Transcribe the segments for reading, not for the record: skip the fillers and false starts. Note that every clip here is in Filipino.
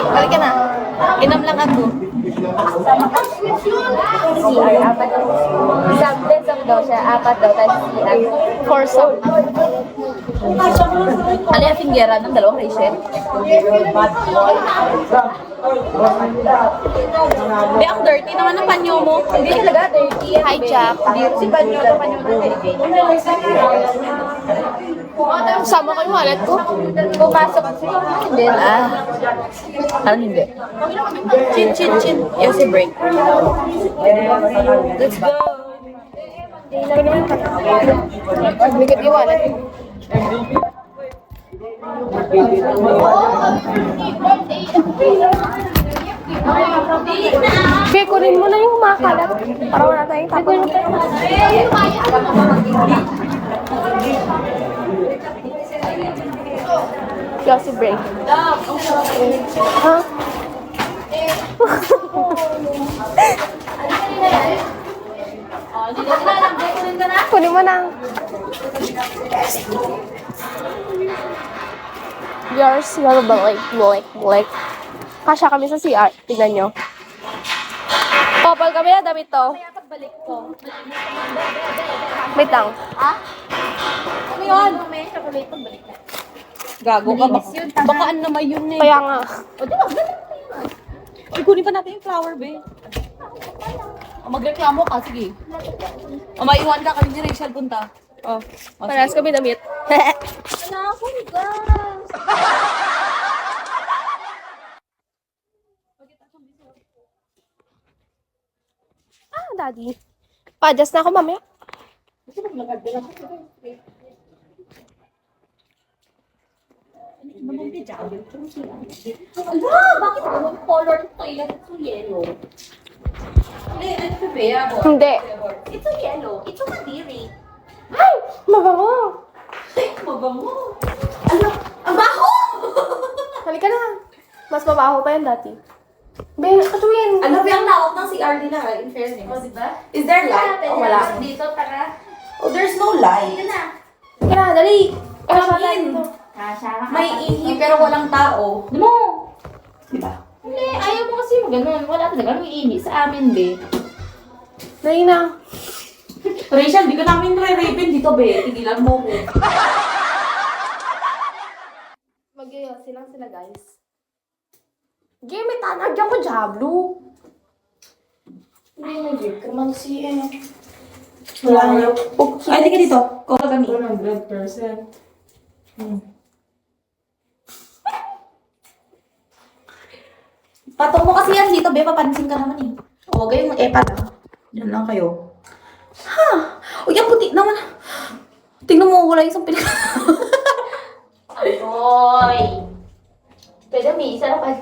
Balik ka na. Inom lang ako. CR, apat daw. Subdets of daw siya, apat daw. Tapos CR. For some. Ano yung finggera ng dalawang Rachel? Be, ang dirty naman ng panyo mo. Hindi talaga, dirty. Hi, Jack. Si Panyo na Panyo na dirty. Sama ko yung wallet ko. Pumasok siya. Hindi. Parang hindi. Chin, chin, chin. Yung si break. Let's go. Magbigit yung wallet. Kaya kunin mo na yung makalat. Para wala tayong tapon. Yung si break. Ha? Kunin mo na. Yours, your balik. Kasya kami sa CR. Tignan nyo. Popol kami na damit to. Pagbalik ko. Wait lang. Ano yun? May chocolate pagbalik na. Gago ka ba? Baka ano naman yun eh. Kaya nga. O, di ba? Ikunin pa natin yung flower, be. Magreklamo ka, sige. Maiwan ka kami ni Rachel punta. Oh, parehas kami damit. Ano ako, guys? Daddy. Pa-adjust na ako mamaya. Ala, bakit ang color ng toilet ito yellow? Ano ba yan? Hindi. Ito yellow. Ito kadiri. Ay! Mabango! Mabango. Ano? Ang baho! Halika na. Mas mabaho pa yan dati. Be, katuwin. Ano ba yung lawak ng CR nila, in fairness? O, diba? Is there light? Pwede Oh, wala. natin dito para... Oh, there's no light. Sige na. Halika na, dali. Come in. Kasha ka. May ihi pero walang tao. Mo! Diba? Hindi, ayaw mo kasi yung ganun. Wala talaga. May ihi sa amin, be. Dali na. Rachel, di ka namin re-rapin dito, be. Tigilan mo ko. Mag-iyosin lang sila, guys. Game, may tanag ako, Diablo. Hindi, nag-drink ka man si... Wala na. Ay, di ka dito. Call kami. 100%. Patok mo kasi yan dito, be. Papansin ka naman eh. O, huwag kayong epa lang. Yan lang kayo. Ha? O, yan puti naman. Tingnan mo, wala yung isang pilik. Agoy! Pwede may isa na pa.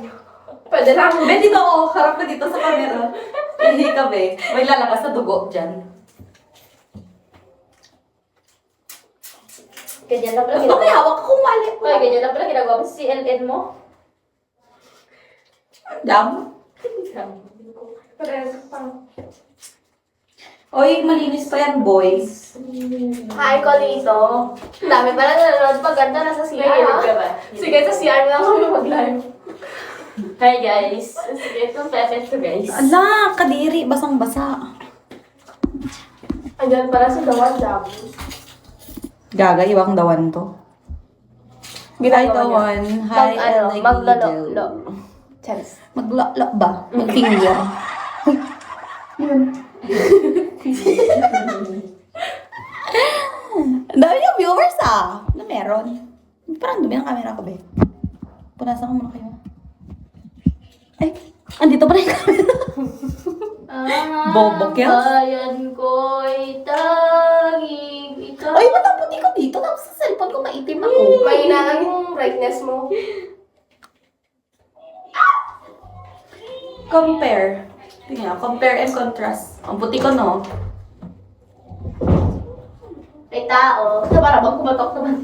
Pwede lang. Be, dito ako. Harap na dito sa camera. Hindi ka, be. May lalabas na dugo dyan. Ganyan lang pala Bakit may hawak akong wallet mo? Ay, ganyan lang pala ginagawa mo sa CLN mo. Dam. Parehas pa. Oy, malinis pa yan, boys. Hi, Colito. Ang dami pala nanonood pag ganda na sa CR. Mahilig ka ba? Sige, sa CR na lang kami mag-live. Hi guys. Sige, itong pepet to guys. Ala, kadiri. Basang-basa. Andyan pala si Dawan, Diablo. Gaga, iwang dawan to. Hi, dawan. Hi, Ellie. Maglalo. Chance. Maglalo ba? Mag-finger. Ang dami yung viewers ah. Ano meron? Parang dumi ng camera ko, be. Punasan ko muna kayo. Ay, andito pa rin yung camera. Bobo, Kels? Bayan ko'y tanging ikaw. Ay, mataputi ko dito. Tapos sa cellphone ko maitim ako. Mahina lang yung brightness mo. Compare. Tingnan, compare and contrast. Ang puti ko, no? May tao. Ito para bang kumatok naman.